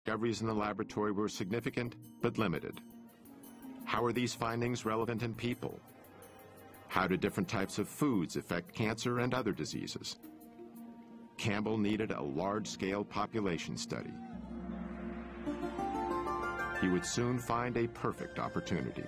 discoveries in the laboratory were significant but limited. How are these findings relevant in people? How do different types of foods affect cancer and other diseases? Campbell needed a large-scale population study. He would soon find a perfect opportunity.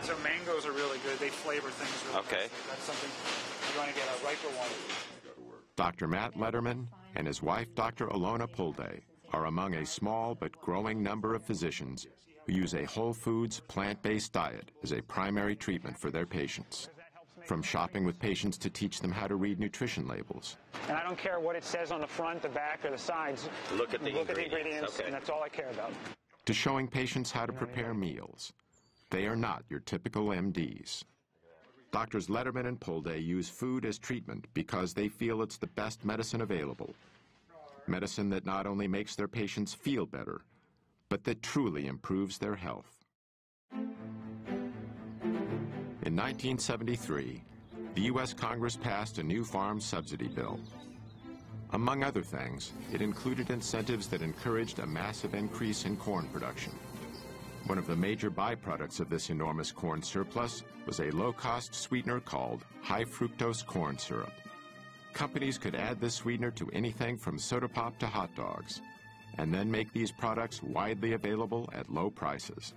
So mangoes are really good. They flavor things really Okay. nicely. That's something you want to get a riper one. Dr. Matt Letterman and his wife, Dr. Alona Pulde, are among a small but growing number of physicians who use a whole foods, plant-based diet as a primary treatment for their patients. From shopping with patients to teach them how to read nutrition labels. And I don't care what it says on the front, the back, or the sides. Look at the ingredients. Okay. And that's all I care about. To showing patients how to prepare meals. They are not your typical MDs. Doctors Letterman and Pulde use food as treatment because they feel it's the best medicine available. Medicine that not only makes their patients feel better, but that truly improves their health. In 1973, the U.S. Congress passed a new farm subsidy bill. Among other things, it included incentives that encouraged a massive increase in corn production. One of the major byproducts of this enormous corn surplus was a low-cost sweetener called high-fructose corn syrup. Companies could add this sweetener to anything from soda pop to hot dogs, and then make these products widely available at low prices.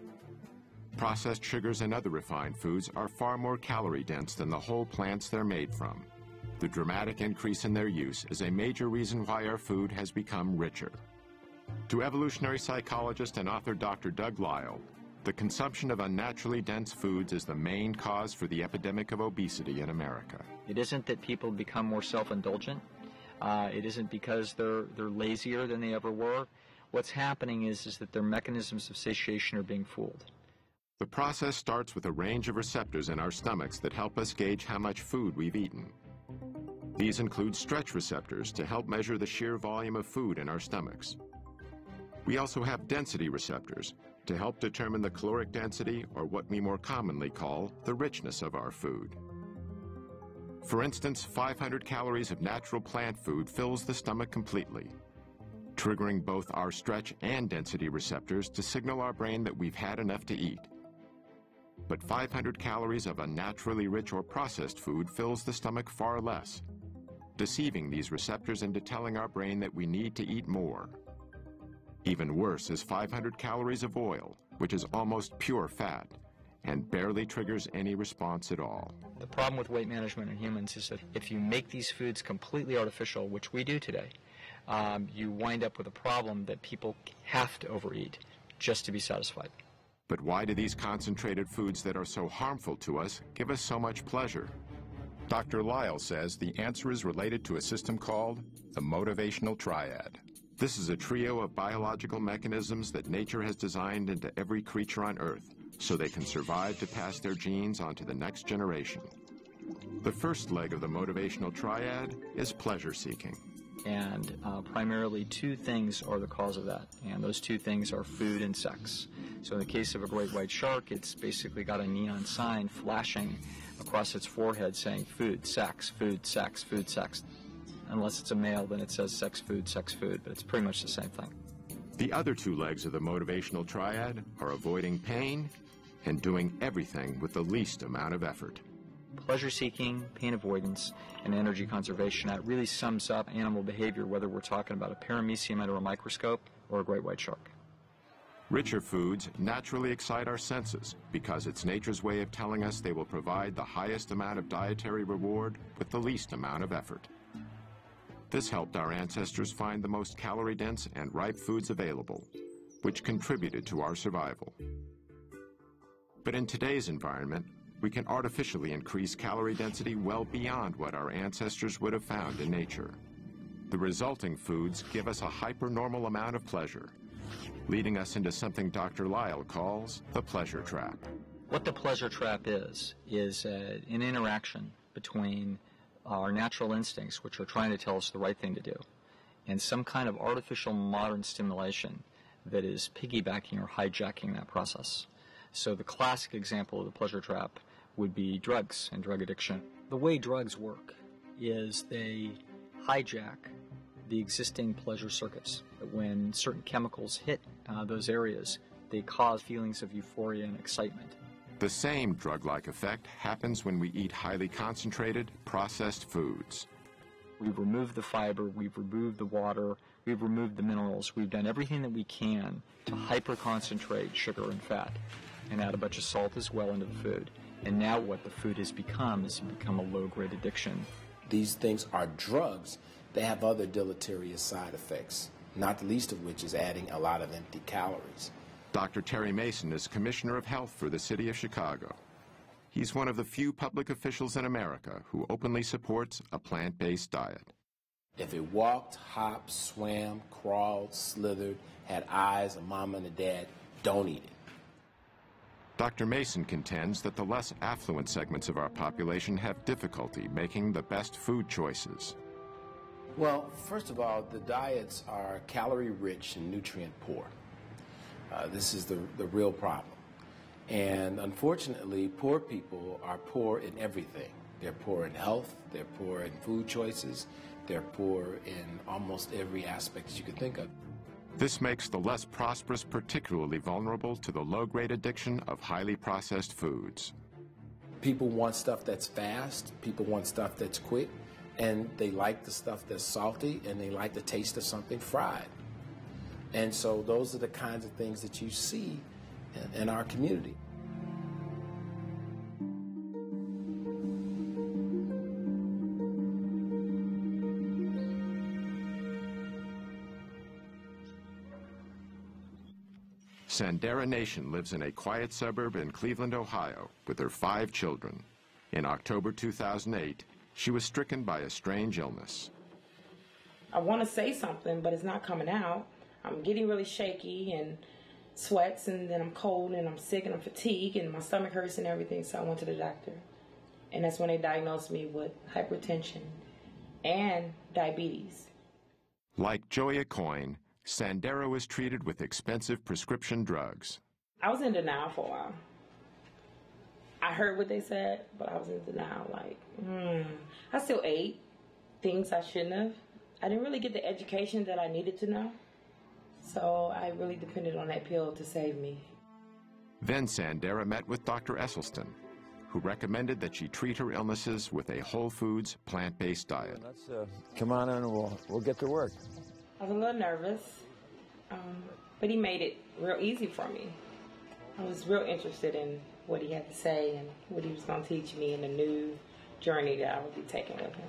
Processed sugars and other refined foods are far more calorie-dense than the whole plants they're made from. The dramatic increase in their use is a major reason why our food has become richer. To evolutionary psychologist and author Dr. Doug Lisle, the consumption of unnaturally dense foods is the main cause for the epidemic of obesity in America. It isn't that people become more self-indulgent. It isn't because they're lazier than they ever were. What's happening is that their mechanisms of satiation are being fooled. The process starts with a range of receptors in our stomachs that help us gauge how much food we've eaten. These include stretch receptors to help measure the sheer volume of food in our stomachs. We also have density receptors to help determine the caloric density, or what we more commonly call the richness of our food. For instance, 500 calories of natural plant food fills the stomach completely, triggering both our stretch and density receptors to signal our brain that we've had enough to eat. But 500 calories of unnaturally rich or processed food fills the stomach far less, deceiving these receptors into telling our brain that we need to eat more. Even worse is 500 calories of oil, which is almost pure fat, and barely triggers any response at all. The problem with weight management in humans is that if you make these foods completely artificial, which we do today, you wind up with a problem that people have to overeat just to be satisfied. But why do these concentrated foods that are so harmful to us give us so much pleasure? Dr. Lisle says the answer is related to a system called the motivational triad. This is a trio of biological mechanisms that nature has designed into every creature on Earth so they can survive to pass their genes on to the next generation. The first leg of the motivational triad is pleasure seeking. And primarily two things are the cause of that, and those two things are food and sex. So in the case of a great white shark, it's basically got a neon sign flashing across its forehead saying food, sex, food, sex, food, sex. Unless it's a male, then it says sex, food, but it's pretty much the same thing. The other two legs of the motivational triad are avoiding pain and doing everything with the least amount of effort. Pleasure-seeking, pain avoidance, and energy conservation, that really sums up animal behavior, whether we're talking about a paramecium under a microscope or a great white shark. Richer foods naturally excite our senses because it's nature's way of telling us they will provide the highest amount of dietary reward with the least amount of effort. This helped our ancestors find the most calorie-dense and ripe foods available, which contributed to our survival. But in today's environment, we can artificially increase calorie density well beyond what our ancestors would have found in nature. The resulting foods give us a hyper-normal amount of pleasure, leading us into something Dr. Lisle calls the pleasure trap. What the pleasure trap is an interaction between our natural instincts, which are trying to tell us the right thing to do, and some kind of artificial modern stimulation that is piggybacking or hijacking that process. So the classic example of the pleasure trap would be drugs and drug addiction. The way drugs work is they hijack the existing pleasure circuits. When certain chemicals hit those areas, they cause feelings of euphoria and excitement. The same drug-like effect happens when we eat highly concentrated, processed foods. We've removed the fiber, we've removed the water, we've removed the minerals, we've done everything that we can to hyper-concentrate sugar and fat and add a bunch of salt as well into the food. And now what the food has become is become a low-grade addiction. These things are drugs. They have other deleterious side effects, not the least of which is adding a lot of empty calories. Dr. Terry Mason is Commissioner of Health for the City of Chicago. He's one of the few public officials in America who openly supports a plant-based diet. If it walked, hopped, swam, crawled, slithered, had eyes, a mom and a dad, don't eat it. Dr. Mason contends that the less affluent segments of our population have difficulty making the best food choices. Well, first of all, the diets are calorie-rich and nutrient-poor. This is the real problem. And unfortunately, poor people are poor in everything. They're poor in health, they're poor in food choices, they're poor in almost every aspect that you could think of. This makes the less prosperous particularly vulnerable to the low-grade addiction of highly processed foods. People want stuff that's fast, people want stuff that's quick, and they like the stuff that's salty, and they like the taste of something fried. And so those are the kinds of things that you see in our community. Sandera Nation lives in a quiet suburb in Cleveland, Ohio, with her 5 children. In October 2008, she was stricken by a strange illness. I want to say something, but it's not coming out. I'm getting really shaky and sweats, and then I'm cold and I'm sick and I'm fatigued and my stomach hurts and everything, so I went to the doctor. And that's when they diagnosed me with hypertension and diabetes. Like Joya Coyne, Sandera was treated with expensive prescription drugs. I was in denial for a while. I heard what they said, but I was in denial, like, I still ate things I shouldn't have. I didn't really get the education that I needed to know, so I really depended on that pill to save me. Then Sandera met with Dr. Esselstyn, who recommended that she treat her illnesses with a whole foods, plant-based diet. Let's come on in and we'll get to work. I was a little nervous, but he made it real easy for me. I was real interested in what he had to say and what he was going to teach me in the new journey that I would be taking with him.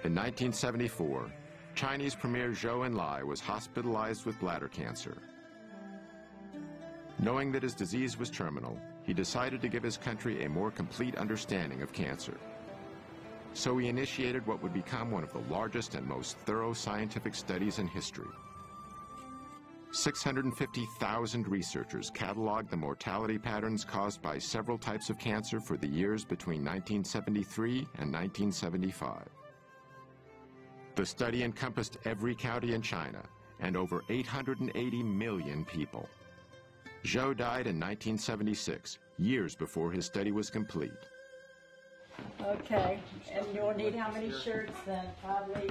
In 1974, Chinese Premier Zhou Enlai was hospitalized with bladder cancer. Knowing that his disease was terminal, he decided to give his country a more complete understanding of cancer. So he initiated what would become one of the largest and most thorough scientific studies in history. 650,000 researchers cataloged the mortality patterns caused by several types of cancer for the years between 1973 and 1975. The study encompassed every county in China and over 880 million people. Zhou died in 1976, years before his study was complete. Okay, and you'll need how many shirts then? Probably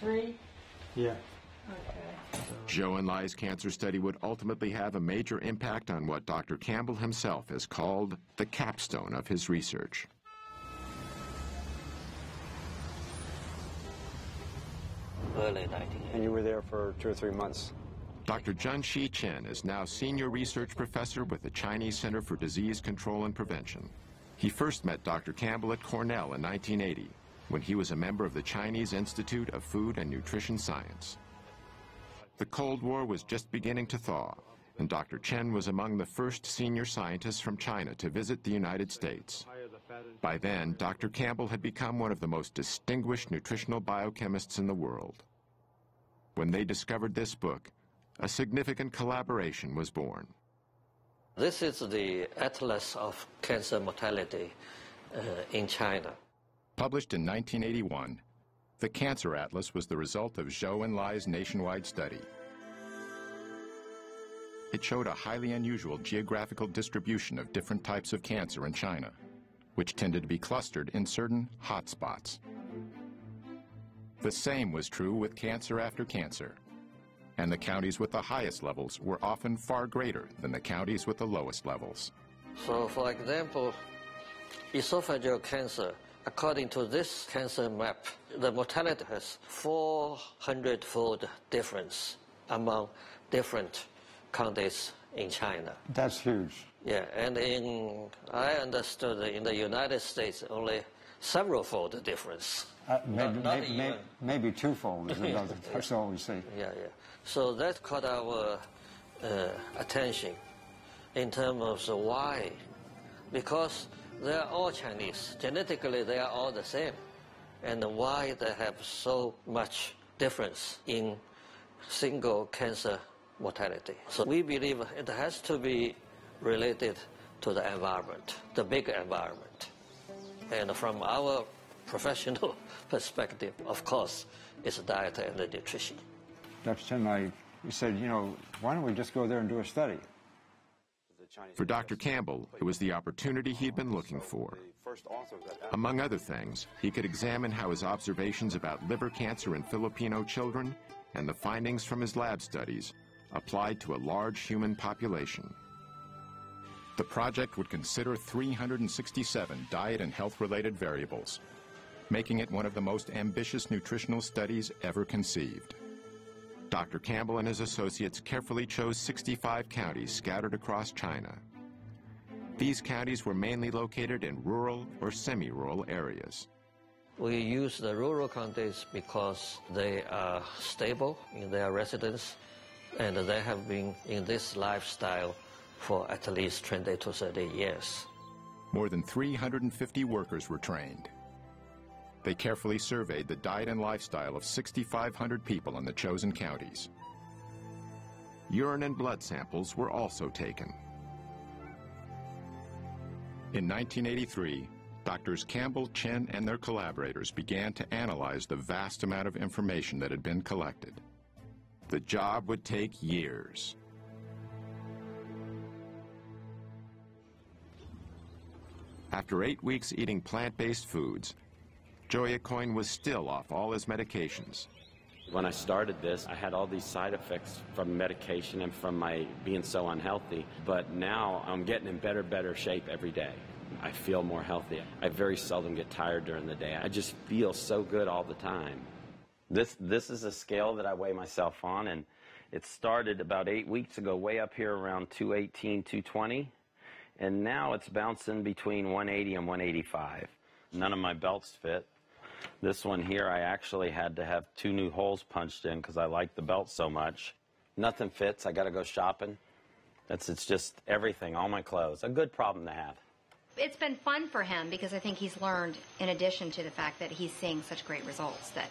3? Yeah. Okay. Zhou Enlai's cancer study would ultimately have a major impact on what Dr. Campbell himself has called the capstone of his research. Early 1980s. And you were there for 2 or 3 months. Dr. Junxi Chen is now senior research professor with the Chinese Center for Disease Control and Prevention. He first met Dr. Campbell at Cornell in 1980, when he was a member of the Chinese Institute of Food and Nutrition Science. The Cold War was just beginning to thaw, and Dr. Chen was among the first senior scientists from China to visit the United States. By then, Dr. Campbell had become one of the most distinguished nutritional biochemists in the world. When they discovered this book, a significant collaboration was born. This is the Atlas of Cancer Mortality in China. Published in 1981, the Cancer Atlas was the result of Zhou and Lai's nationwide study. It showed a highly unusual geographical distribution of different types of cancer in China, which tended to be clustered in certain hot spots. The same was true with cancer after cancer, and the counties with the highest levels were often far greater than the counties with the lowest levels. So, for example, esophageal cancer, according to this cancer map, the mortality has 400-fold difference among different counties in China. That's huge. Yeah, and I understood in the United States only several-fold difference. Maybe twofold. That's all we see. Yeah. So that caught our attention in terms of why. Because they are all Chinese. Genetically, they are all the same. And why they have so much difference in single cancer mortality. So we believe it has to be related to the environment, the big environment. And from our professional perspective, of course, it's diet and nutrition. Dr. Chen, he said, why don't we just go there and do a study? For Dr. Campbell, it was the opportunity he'd been looking for. Among other things, he could examine how his observations about liver cancer in Filipino children and the findings from his lab studies applied to a large human population. The project would consider 367 diet and health-related variables, making it one of the most ambitious nutritional studies ever conceived. Dr. Campbell and his associates carefully chose 65 counties scattered across China. These counties were mainly located in rural or semi-rural areas. We use the rural counties because they are stable in their residence and they have been in this lifestyle for at least 20 to 30 years. More than 350 workers were trained. They carefully surveyed the diet and lifestyle of 6,500 people in the chosen counties. Urine and blood samples were also taken. In 1983, Doctors Campbell, Chen, and their collaborators began to analyze the vast amount of information that had been collected. The job would take years. After 8 weeks eating plant-based foods, Joya Coyne was still off all his medications. When I started this, I had all these side effects from medication and from my being so unhealthy. But now I'm getting in better shape every day. I feel more healthy. I very seldom get tired during the day. I just feel so good all the time. This is a scale that I weigh myself on, and it started about 8 weeks ago, way up here around 218, 220. And now it's bouncing between 180 and 185. None of my belts fit. This one here, I actually had to have 2 new holes punched in because I like the belt so much. Nothing fits. I got to go shopping. It's just everything, all my clothes. A good problem to have. It's been fun for him because I think he's learned, in addition to the fact that he's seeing such great results, that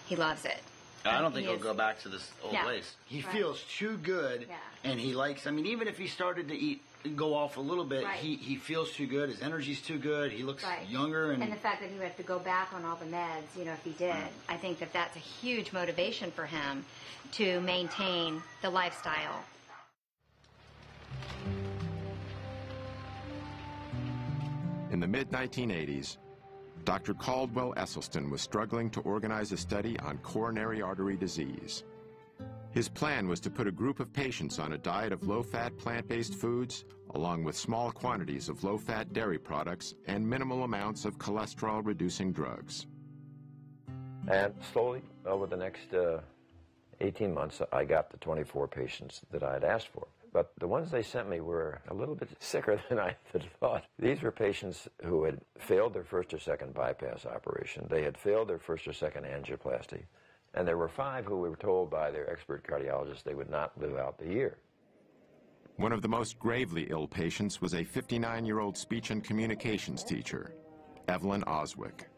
he loves it. I don't think he'll go back to this old ways. He feels too good, and he likes, even if he started to go off a little bit, he feels too good, his energy's too good, he looks younger. And the fact that he would have to go back on all the meds, if he did, I think that that's a huge motivation for him to maintain the lifestyle. In the mid-1980s, Dr. Caldwell Esselstyn was struggling to organize a study on coronary artery disease. His plan was to put a group of patients on a diet of low-fat plant-based foods, along with small quantities of low-fat dairy products and minimal amounts of cholesterol-reducing drugs. And slowly, over the next 18 months, I got the 24 patients that I had asked for. But the ones they sent me were a little bit sicker than I had thought. These were patients who had failed their first or second bypass operation. They had failed their first or second angioplasty. And there were 5 who were told by their expert cardiologist they would not live out the year. One of the most gravely ill patients was a 59-year-old speech and communications teacher, Evelyn Oswick.